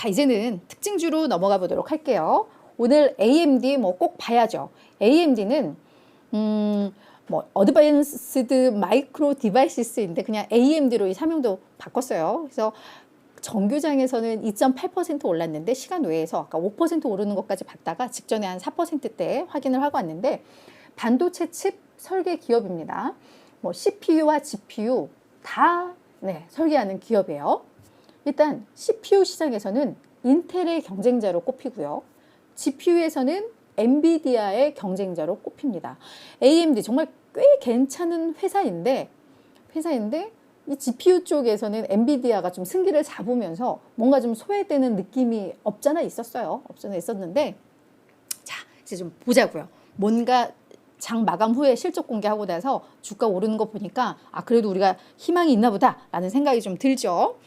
자, 이제는 특징주로 넘어가 보도록 할게요. 오늘 AMD 뭐 꼭 봐야죠. AMD는 뭐 어드밴스드 마이크로 디바이시스인데 그냥 AMD로 이 사명도 바꿨어요. 그래서 정규장에서는 2.8% 올랐는데 시간 외에서 아까 5% 오르는 것까지 봤다가 직전에 한 4%대 확인을 하고 왔는데 반도체 칩 설계 기업입니다. 뭐 CPU와 GPU 다 설계하는 기업이에요. 일단 CPU 시장에서는 인텔의 경쟁자로 꼽히고요. GPU에서는 엔비디아의 경쟁자로 꼽힙니다. AMD 정말 꽤 괜찮은 회사인데 이 GPU 쪽에서는 엔비디아가 좀 승기를 잡으면서 뭔가 좀 소외되는 느낌이 없잖아 있었는데 자, 이제 좀 보자고요. 뭔가 장 마감 후에 실적 공개하고 나서 주가 오르는 거 보니까 그래도 우리가 희망이 있나 보다 라는 생각이 좀 들죠.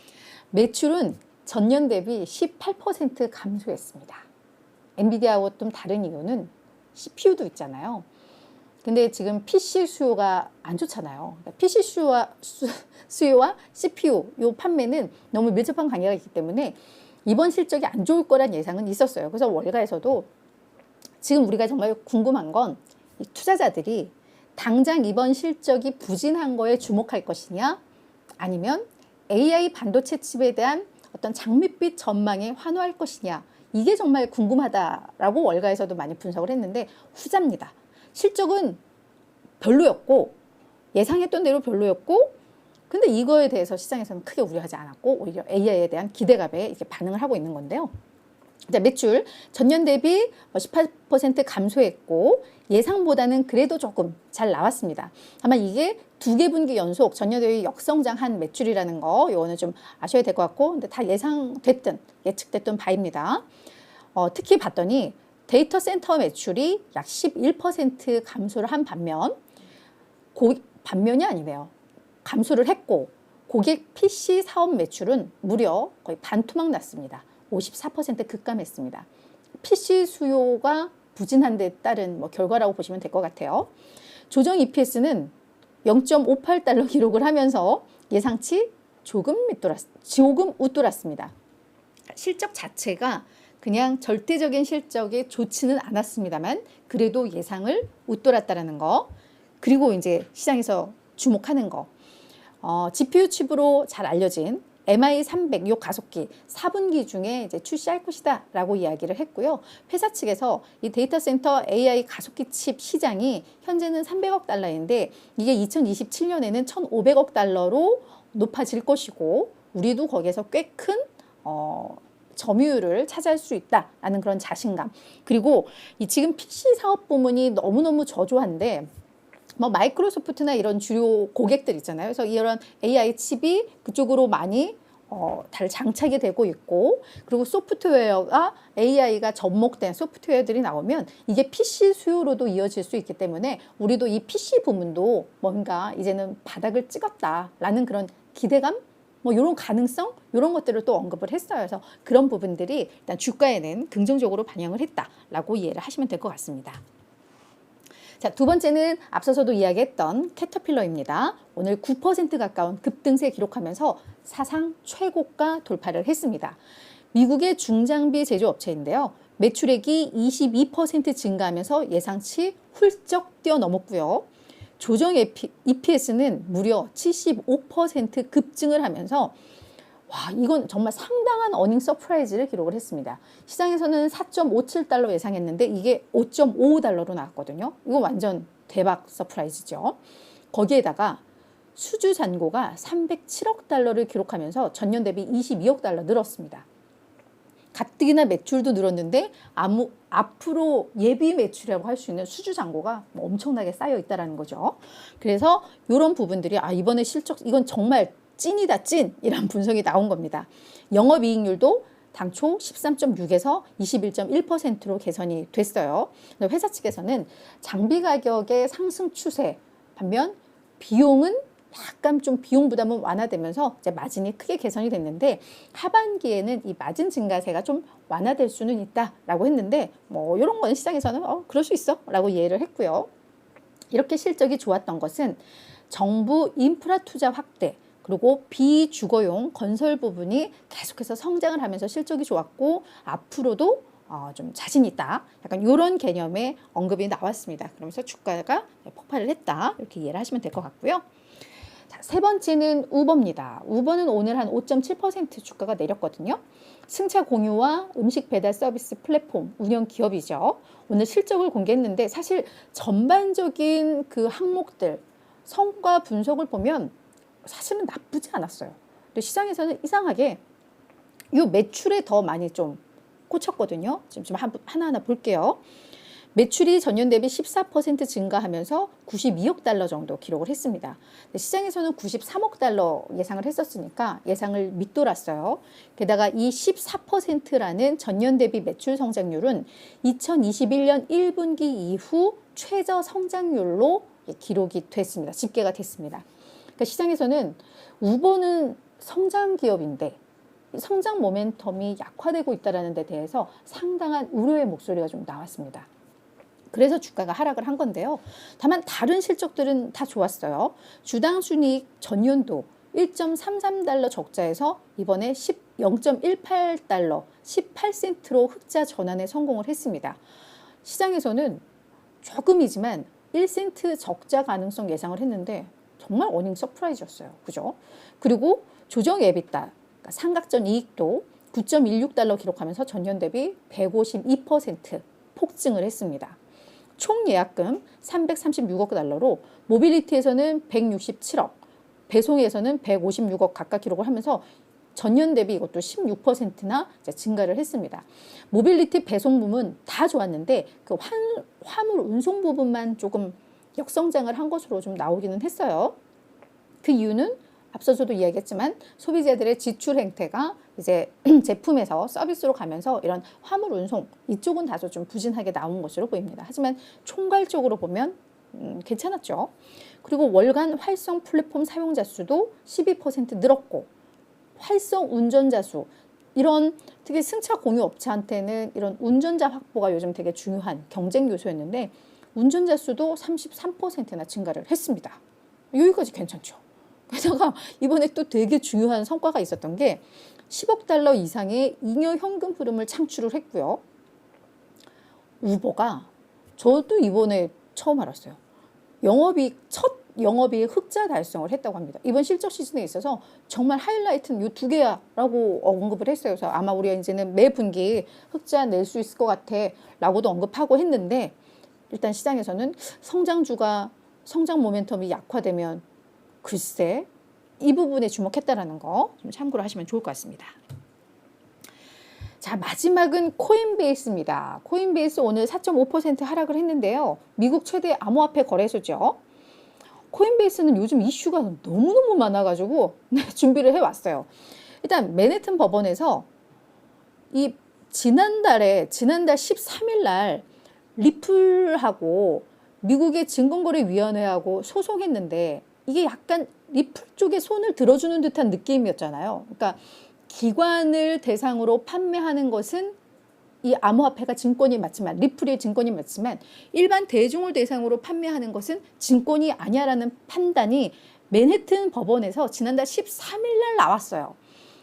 매출은 전년 대비 18% 감소했습니다. 엔비디아하고 좀 다른 이유는 CPU도 있잖아요. 근데 지금 PC 수요가 안 좋잖아요. PC 수요와 CPU 요 판매는 너무 밀접한 관계가 있기 때문에 이번 실적이 안 좋을 거란 예상은 있었어요. 그래서 월가에서도 지금 우리가 정말 궁금한 건 이 투자자들이 당장 이번 실적이 부진한 거에 주목할 것이냐 아니면 AI 반도체 칩에 대한 어떤 장밋빛 전망에 환호할 것이냐 이게 정말 궁금하다라고 월가에서도 많이 분석을 했는데 후자입니다. 실적은 별로였고 예상했던 대로 별로였고 근데 이거에 대해서 시장에서는 크게 우려하지 않았고 오히려 AI에 대한 기대감에 이렇게 반응을 하고 있는 건데요. 자, 매출 전년 대비 18% 감소했고 예상보다는 그래도 조금 잘 나왔습니다. 다만 이게 두 개 분기 연속 전년 대비 역성장한 매출이라는 거 이거는 좀 아셔야 될 것 같고 근데 다 예측됐던 바입니다. 특히 봤더니 데이터 센터 매출이 약 11% 감소를 한 반면이 아니네요. 감소를 했고 고객 PC 사업 매출은 무려 거의 반토막 났습니다. 54% 급감했습니다. PC 수요가 부진한 데 따른 결과라고 보시면 될 것 같아요. 조정 EPS는 0.58달러 기록을 하면서 예상치 조금 웃돌았습니다. 실적 자체가 그냥 절대적인 실적이 좋지는 않았습니다만 그래도 예상을 웃돌았다라는 거 그리고 이제 시장에서 주목하는 거 GPU 칩으로 잘 알려진 MI300 요 가속기 4분기 중에 이제 출시할 것이다 라고 이야기를 했고요. 회사 측에서 이 데이터 센터 AI 가속기 칩 시장이 현재는 300억 달러인데 이게 2027년에는 1,500억 달러로 높아질 것이고 우리도 거기에서 꽤 큰 점유율을 차지할 수 있다라는 그런 자신감 그리고 이 지금 PC 사업 부문이 너무너무 저조한데 마이크로소프트나 이런 주요 고객들 있잖아요. 그래서 이런 AI 칩이 그쪽으로 많이 잘 장착이 되고 있고 그리고 소프트웨어가 AI가 접목된 소프트웨어들이 나오면 이게 PC 수요로도 이어질 수 있기 때문에 우리도 이 PC 부문도 뭔가 이제는 바닥을 찍었다라는 그런 기대감 이런 가능성 이런 것들을 또 언급을 했어요. 그래서 그런 부분들이 일단 주가에는 긍정적으로 반영을 했다라고 이해를 하시면 될 것 같습니다. 자, 두 번째는 앞서서도 이야기했던 캐터필러입니다. 오늘 9% 가까운 급등세 기록하면서 사상 최고가 돌파를 했습니다. 미국의 중장비 제조업체인데요. 매출액이 22% 증가하면서 예상치 훌쩍 뛰어넘었고요. 조정 EPS는 무려 75% 급증을 하면서 와, 이건 정말 상당한 어닝 서프라이즈를 기록을 했습니다. 시장에서는 4.57달러 예상했는데 이게 5.55달러로 나왔거든요. 이거 완전 대박 서프라이즈죠. 거기에다가 수주 잔고가 307억 달러를 기록하면서 전년 대비 22억 달러 늘었습니다. 가뜩이나 매출도 늘었는데 앞으로 예비 매출이라고 할 수 있는 수주 잔고가 엄청나게 쌓여 있다는 거죠. 그래서 이런 부분들이 이번에 실적 이건 정말 찐이다 찐 이런 분석이 나온 겁니다. 영업이익률도 당초 13.6에서 21.1%로 개선이 됐어요. 회사 측에서는 장비 가격의 상승 추세 반면 비용은 약간 좀 비용 부담은 완화되면서 이제 마진이 크게 개선이 됐는데 하반기에는 이 마진 증가세가 좀 완화될 수는 있다라고 했는데 이런 거는 시장에서는 그럴 수 있어라고 이해를 했고요. 이렇게 실적이 좋았던 것은 정부 인프라 투자 확대 그리고 비주거용 건설 부분이 계속해서 성장을 하면서 실적이 좋았고 앞으로도 좀 자신 있다. 약간 이런 개념의 언급이 나왔습니다. 그러면서 주가가 폭발을 했다. 이렇게 이해를 하시면 될 것 같고요. 자, 세 번째는 우버입니다. 우버는 오늘 한 5.7% 주가가 내렸거든요. 승차 공유와 음식 배달 서비스 플랫폼 운영 기업이죠. 오늘 실적을 공개했는데 사실 전반적인 그 항목들 성과 분석을 보면 사실은 나쁘지 않았어요. 근데 시장에서는 이상하게 이 매출에 더 많이 좀 꽂혔거든요. 지금 하나하나 볼게요. 매출이 전년 대비 14% 증가하면서 92억 달러 정도 기록을 했습니다. 시장에서는 93억 달러 예상을 했었으니까 예상을 밑돌았어요. 게다가 이 14%라는 전년 대비 매출 성장률은 2021년 1분기 이후 최저 성장률로 기록이 됐습니다. 집계가 됐습니다. 그러니까 시장에서는 우버는 성장 기업인데 성장 모멘텀이 약화되고 있다는 데 대해서 상당한 우려의 목소리가 좀 나왔습니다. 그래서 주가가 하락을 한 건데요. 다만 다른 실적들은 다 좋았어요. 주당 순이익 전년도 1.33달러 적자에서 이번에 0.18달러 18센트로 흑자 전환에 성공을 했습니다. 시장에서는 조금이지만 1센트 적자 가능성 예상을 했는데 정말 어닝 서프라이즈였어요. 그죠? 그리고 조정 에비타 그러니까 삼각전 이익도 9.16달러 기록하면서 전년 대비 152% 폭증을 했습니다. 총 예약금 336억 달러로 모빌리티에서는 167억, 배송에서는 156억 각각 기록을 하면서 전년 대비 이것도 16%나 증가를 했습니다. 모빌리티 배송 부분 다 좋았는데 그 화물 운송 부분만 조금 역성장을 한 것으로 좀 나오기는 했어요. 그 이유는 앞서서도 이야기했지만 소비자들의 지출 행태가 이제 제품에서 서비스로 가면서 이런 화물 운송 이쪽은 다소 좀 부진하게 나온 것으로 보입니다. 하지만 총괄적으로 보면 괜찮았죠. 그리고 월간 활성 플랫폼 사용자 수도 12% 늘었고 활성 운전자 수 이런 특히 승차 공유 업체한테는 이런 운전자 확보가 요즘 되게 중요한 경쟁 요소였는데 운전자 수도 33%나 증가를 했습니다. 여기까지 괜찮죠. 게다가 이번에 또 되게 중요한 성과가 있었던 게 10억 달러 이상의 잉여 현금 흐름을 창출을 했고요. 우버가 저도 이번에 처음 알았어요. 첫 영업이익 흑자 달성을 했다고 합니다. 이번 실적 시즌에 있어서 정말 하이라이트는 이 두 개야라고 언급을 했어요. 그래서 아마 우리가 이제는 매 분기 흑자 낼 수 있을 것 같아라고도 언급하고 했는데 일단 시장에서는 성장주가 성장 모멘텀이 약화되면 글쎄 이 부분에 주목했다라는 거 좀 참고로 하시면 좋을 것 같습니다. 자, 마지막은 코인베이스입니다. 코인베이스 오늘 4.5% 하락을 했는데요. 미국 최대 암호화폐 거래소죠. 코인베이스는 요즘 이슈가 너무너무 많아가지고 준비를 해왔어요. 일단 맨해튼 법원에서 이 지난달 13일 날 리플하고 미국의 증권거래위원회하고 소송했는데 이게 약간 리플 쪽에 손을 들어주는 듯한 느낌이었잖아요. 그러니까 기관을 대상으로 판매하는 것은 이 암호화폐가 증권이 맞지만 리플이 증권이 맞지만 일반 대중을 대상으로 판매하는 것은 증권이 아니야라는 판단이 맨해튼 법원에서 지난달 13일 날 나왔어요.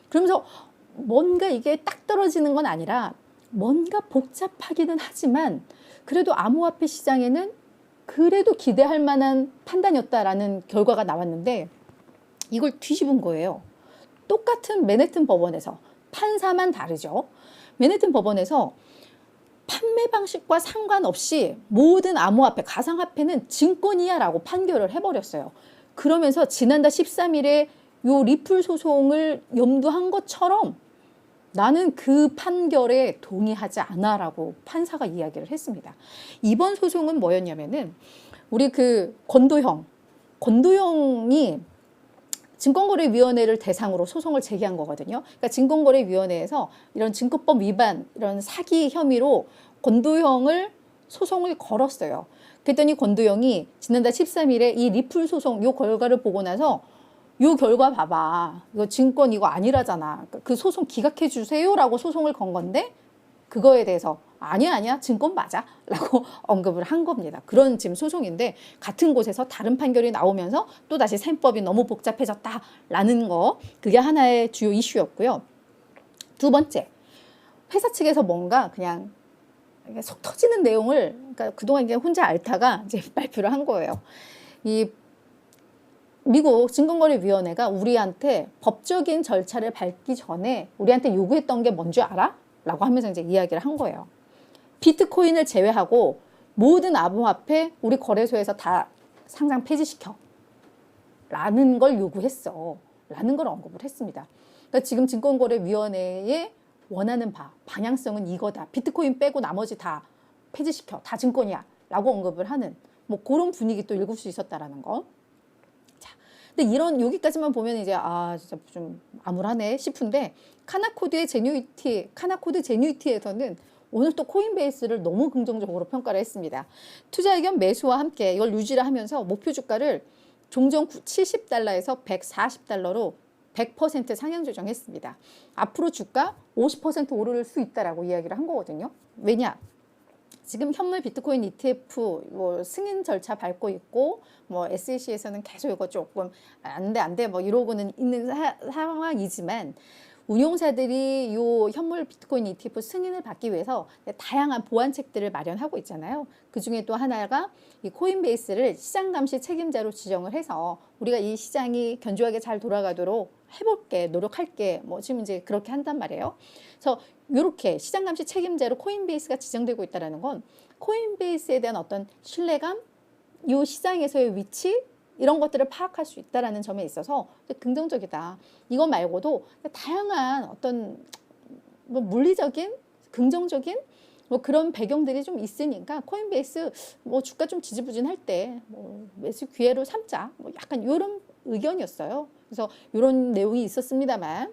그러면서 뭔가 이게 딱 떨어지는 건 아니라 뭔가 복잡하기는 하지만 그래도 암호화폐 시장에는 그래도 기대할 만한 판단이었다라는 결과가 나왔는데 이걸 뒤집은 거예요. 똑같은 맨해튼 법원에서 판사만 다르죠. 맨해튼 법원에서 판매 방식과 상관없이 모든 암호화폐, 가상화폐는 증권이야 라고 판결을 해버렸어요. 그러면서 지난달 13일에 요 리플 소송을 염두한 것처럼 나는 그 판결에 동의하지 않아 라고 판사가 이야기를 했습니다. 이번 소송은 뭐였냐면은 우리 그 권도형이 증권거래위원회를 대상으로 소송을 제기한 거거든요. 그러니까 증권거래위원회에서 이런 증권법 위반, 이런 사기 혐의로 권도형을 소송을 걸었어요. 그랬더니 권도형이 지난달 13일에 이 리플 소송 요 결과를 보고 나서 요 결과 봐봐. 이거 증권 이거 아니라잖아. 그 소송 기각해 주세요라고 소송을 건 건데 그거에 대해서 아니야 증권 맞아 라고 언급을 한 겁니다. 그런 지금 소송인데 같은 곳에서 다른 판결이 나오면서 또 다시 셈법이 너무 복잡해졌다라는 거, 그게 하나의 주요 이슈였고요. 두 번째, 회사 측에서 뭔가 그냥 속 터지는 내용을, 그러니까 그동안 이게 혼자 앓다가 이제 발표를 한 거예요. 이 미국 증권거래위원회가 우리한테 법적인 절차를 밟기 전에 우리한테 요구했던 게 뭔지 알아? 라고 하면서 이제 이야기를 한 거예요. 비트코인을 제외하고 모든 암호화폐 우리 거래소에서 다 상장 폐지시켜 라는 걸 요구했어 라는 걸 언급을 했습니다. 그러니까 지금 증권거래위원회의 원하는 방향성은 이거다. 비트코인 빼고 나머지 다 폐지시켜. 다 증권이야 라고 언급을 하는 뭐 그런 분위기 또 읽을 수 있었다라는 거. 자, 근데 이런 여기까지만 보면 이제 진짜 좀 암울하네 싶은데, 카나코드 제뉴이티에서는 오늘 또 코인베이스를 너무 긍정적으로 평가를 했습니다. 투자 의견 매수와 함께 이걸 유지를 하면서 목표 주가를 종전 70달러에서 140달러로 100% 상향 조정했습니다. 앞으로 주가 50% 오를 수 있다라고 이야기를 한 거거든요. 왜냐? 지금 현물 비트코인 ETF 뭐 승인 절차 밟고 있고, 뭐 SEC에서는 계속 이거 조금 안 돼 뭐 이러고는 있는 상황이지만, 운용사들이 요 현물 비트코인 ETF 승인을 받기 위해서 다양한 보완책들을 마련하고 있잖아요. 그 중에 또 하나가 이 코인베이스를 시장 감시 책임자로 지정을 해서 우리가 이 시장이 견조하게 잘 돌아가도록 해볼게, 노력할게, 뭐 지금 이제 그렇게 한단 말이에요. 그래서 이렇게 시장 감시 책임자로 코인베이스가 지정되고 있다는 건 코인베이스에 대한 어떤 신뢰감, 이 시장에서의 위치, 이런 것들을 파악할 수 있다는 점에 있어서 긍정적이다. 이거 말고도 다양한 어떤 뭐 물리적인, 긍정적인 뭐 그런 배경들이 좀 있으니까 코인베이스 뭐 주가 좀 지지부진할 때 뭐 매수 기회로 삼자. 뭐 약간 이런 의견이었어요. 그래서 이런 내용이 있었습니다만,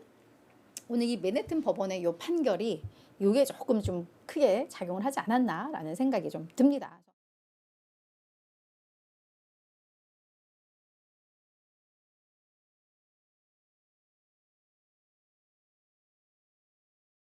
오늘 이 맨해튼 법원의 이 판결이 이게 조금 좀 크게 작용을 하지 않았나라는 생각이 좀 듭니다.